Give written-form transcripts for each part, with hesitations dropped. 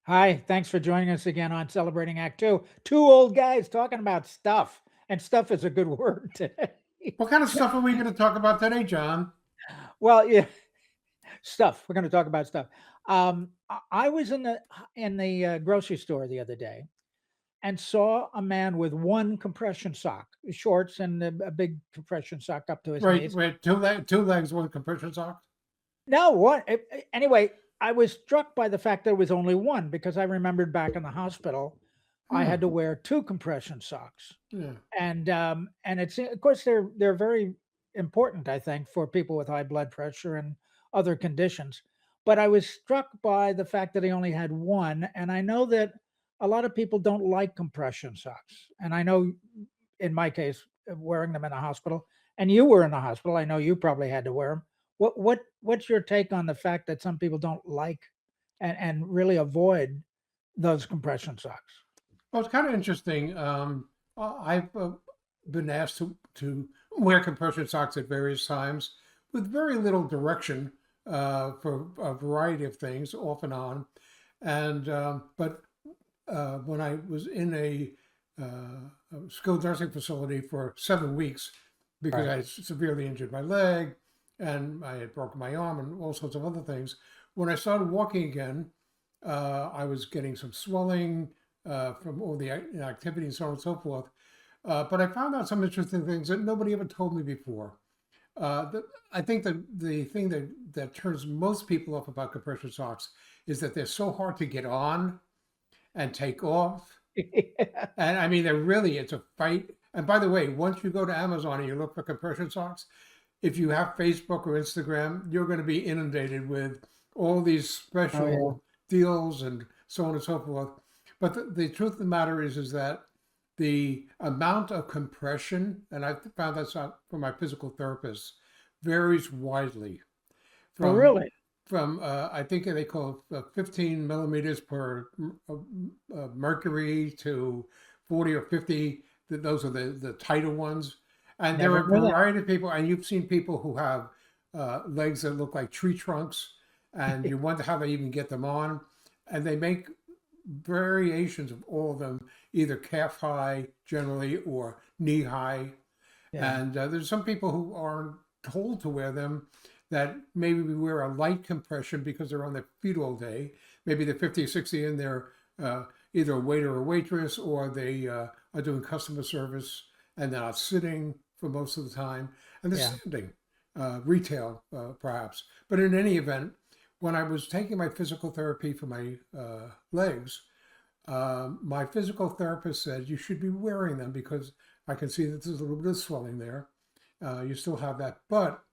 Hi, thanks for joining us again on Celebrating Act Two. Two old guys talking about stuff, and stuff is a good word today. What kind of stuff are we going to talk about today, John? Well, yeah, stuff. We're going to talk about stuff. I was in the grocery store the other day and saw a man with one compression sock, shorts, and a big compression sock up to his Right, knees. right. Two legs, one compression socks. No, what? Anyway, I was struck by the fact there was only one because I remembered back in the hospital, I had Hmm. to wear two compression socks. Yeah. And it's of course they're very important, I think, for people with high blood pressure and other conditions. But I was struck by the fact that he only had one, and I know that a lot of people don't like compression socks. And I know in my case, wearing them in a hospital, and you were in a hospital, I know you probably had to wear them. What's your take on the fact that some people don't like and really avoid those compression socks? Well, it's kind of interesting. I've been asked to wear compression socks at various times with very little direction for a variety of things, off and on. And but when I was in a skilled nursing facility for 7 weeks because Right. I severely injured my leg and I had broken my arm and all sorts of other things. When I started walking again, I was getting some swelling from all the activity and so on and so forth. But I found out some interesting things that nobody ever told me before. I think that the thing that turns most people off about compression socks is that they're so hard to get on and take off. And I mean, it's a fight. And by the way, once you go to Amazon and you look for compression socks, if you have Facebook or Instagram, you're going to be inundated with all these Oh, yeah. special deals and so on and so forth. But the truth of the matter is that the amount of compression, and I found this out from my physical therapist, varies widely Oh, from really? I think they call it 15 millimeters per mercury to 40 or 50. Those are the tighter ones. And there Never are a knew that. variety of people, and you've seen people who have legs that look like tree trunks, and you wonder how they even get them on. And they make variations of all of them, either calf high generally or knee high. Yeah. And there's some people who aren't told to wear them that maybe we wear a light compression because they're on their feet all day. Maybe they're 50 or 60 and they're either a waiter or waitress or they are doing customer service and they're not sitting for most of the time. And they're Yeah. standing, retail perhaps. But in any event, when I was taking my physical therapy for my legs, my physical therapist said you should be wearing them because I can see that there's a little bit of swelling there. You still have that, but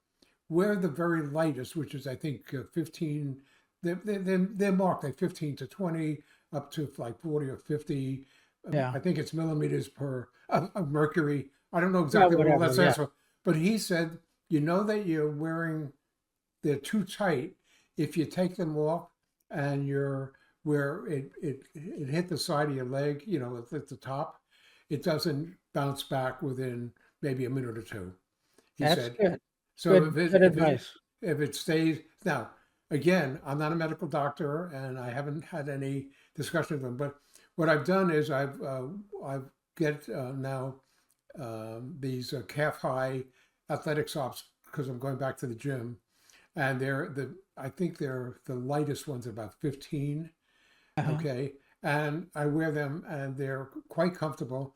wear the very lightest, which is I think 15. They're marked like 15 to 20, up to like 40 or 50. Yeah. I think it's millimeters per of mercury. I don't know Yeah, exactly what all that whatever, yeah. stands for, but he said you know that they're too tight if you take them off and you're where it hit the side of your leg, at the top, it doesn't bounce back within maybe a minute or two. He That's said, good. so Good good advice. if it stays now, again, I'm not a medical doctor and I haven't had any discussion with them, but what I've done is I've get now these calf high athletic socks because I'm going back to the gym, and I think they're the lightest ones, about 15. Uh-huh. Okay, and I wear them and they're quite comfortable.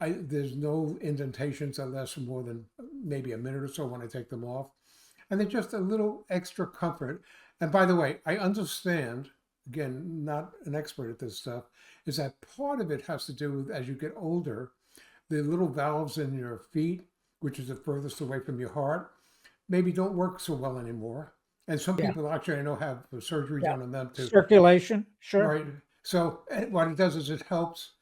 There's no indentations that last for more than maybe a minute or so when I take them off. And they're just a little extra comfort. And by the way, I understand, again, not an expert at this stuff, is that part of it has to do with as you get older, the little valves in your feet, which is the furthest away from your heart, maybe don't work so well anymore. And some Yeah. people actually I know have surgery Yeah. done on them too, Circulation, sure. right? So what it does is it helps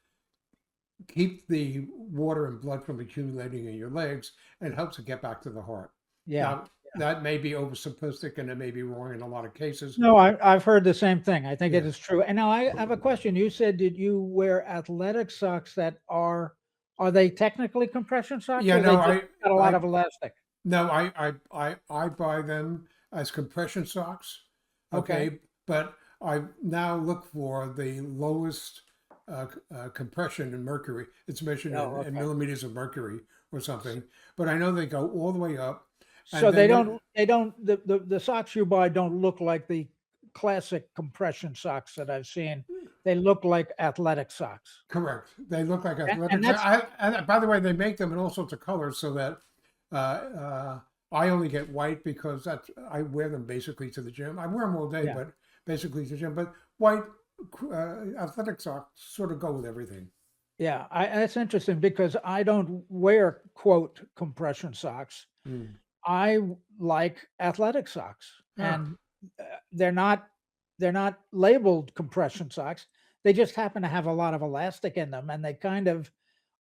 keep the water and blood from accumulating in your legs and helps it get back to the heart. Yeah. Now, that may be oversimplistic and it may be wrong in a lot of cases. No, I've heard the same thing. I think it Yeah. is true. And now I have a question. You said, did you wear athletic socks that are they technically compression socks Yeah, or they no, just got a lot of elastic? no, I buy them as compression socks. Okay. Okay. But I now look for the lowest compression in mercury. It's measured Oh, in okay. millimeters of mercury or something, but I know they go all the way up. And So then when, they don't the socks you buy don't look like the classic compression socks that I've seen. They look like athletic socks. correct, they look like And athletics. that's And by the way, they make them in all sorts of colors so that uh, uh, I only get white because I wear them basically to the gym. I wear them all day, yeah. but basically to the gym. But white athletic socks sort of go with everything. Yeah, that's interesting because I don't wear quote compression socks. Mm. Like athletic socks, Ah, and uh, they're not they're not labeled compression socks. They just happen to have a lot of elastic in them, and they kind of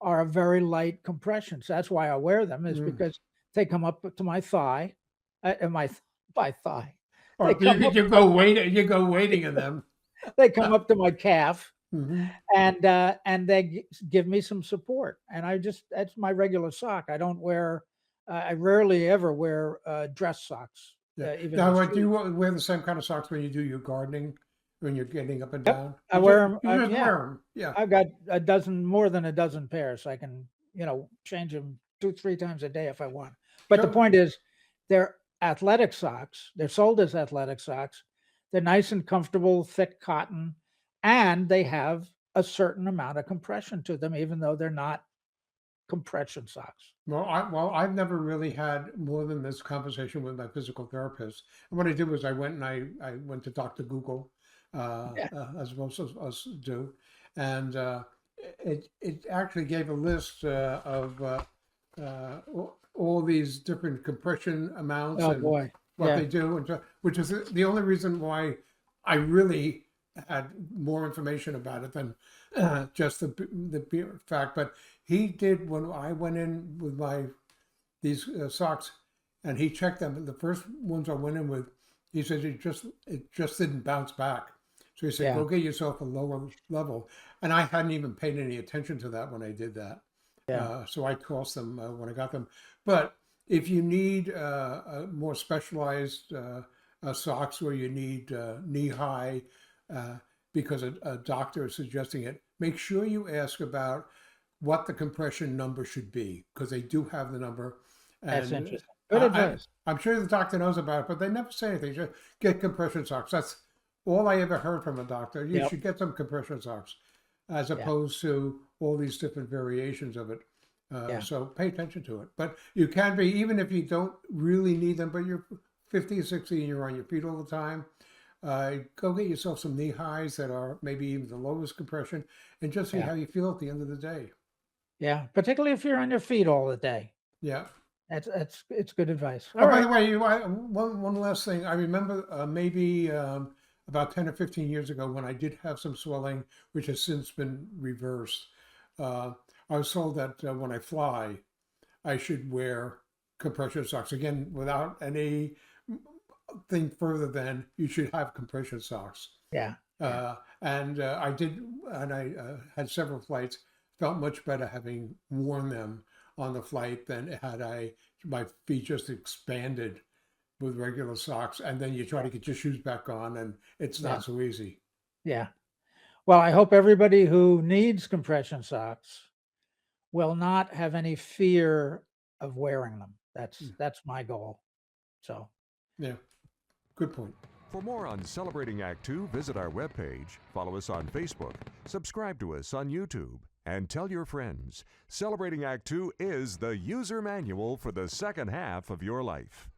are a very light compression. So that's why I wear them, is mm. because they come up to my thigh, my thigh. They Or come up you go waiting in them. they come up to my calf, Hmm. and they give me some support. And that's my regular sock. I don't wear. I rarely ever wear dress socks, Yeah. even Now, with do you shoes. wear the same kind of socks when you do your gardening, when you're getting up and Yep, down? I wear them. You just Yeah, wear them. Yeah. I've got more than a dozen pairs. I can, change them 2, 3 times a day if I want. But the Sure. point is, they're athletic socks. They're sold as athletic socks. They're nice and comfortable, thick cotton, and they have a certain amount of compression to them, even though they're not compression socks. I've never really had more than this conversation with my physical therapist. And what I did was I went to Dr. Google, Yeah. as most of us do, and it actually gave a list of all these different compression amounts Oh and boy. what Yeah. they do, and which is the only reason why I really had more information about it than just the pure fact. But he did when I went in with my these socks, and he checked them. The first ones I went in with, he said it just didn't bounce back. So he said, Yeah. go get yourself a lower level. And I hadn't even paid any attention to that when I did that. Yeah. So I tossed them when I got them. But if you need more specialized socks, where you need knee high uh, because a doctor is suggesting it, make sure you ask about what the compression number should be, because they do have the number. That's And interesting. Good advice. I'm sure the doctor knows about it, but they never say anything. Just get compression socks. That's all I ever heard from a doctor. You Yep. should get some compression socks, as Yeah. opposed to all these different variations of it. Yeah. So pay attention to it. But you can be, even if you don't really need them, but you're 50 or 60 and you're on your feet all the time, go get yourself some knee highs that are maybe even the lowest compression, and just see Yeah. how you feel at the end of the day. Yeah. Particularly if you're on your feet all the day. Yeah. It's good advice. Oh, All by the right. way, one last thing. I remember maybe about 10 or 15 years ago when I did have some swelling, which has since been reversed. I was told that when I fly, I should wear compression socks. Again, without anything further than you should have compression socks. Yeah. Yeah. And I did, and I had several flights. Felt much better having worn them on the flight than had my feet just expanded with regular socks. And then you try to get your shoes back on, and it's Yeah. not so easy. Yeah. Well, I hope everybody who needs compression socks will not have any fear of wearing them. Mm. That's my goal. So, Yeah, good point. For more on Celebrating Act Two, visit our webpage, follow us on Facebook, subscribe to us on YouTube, and tell your friends. Celebrating Act Two is the user manual for the second half of your life.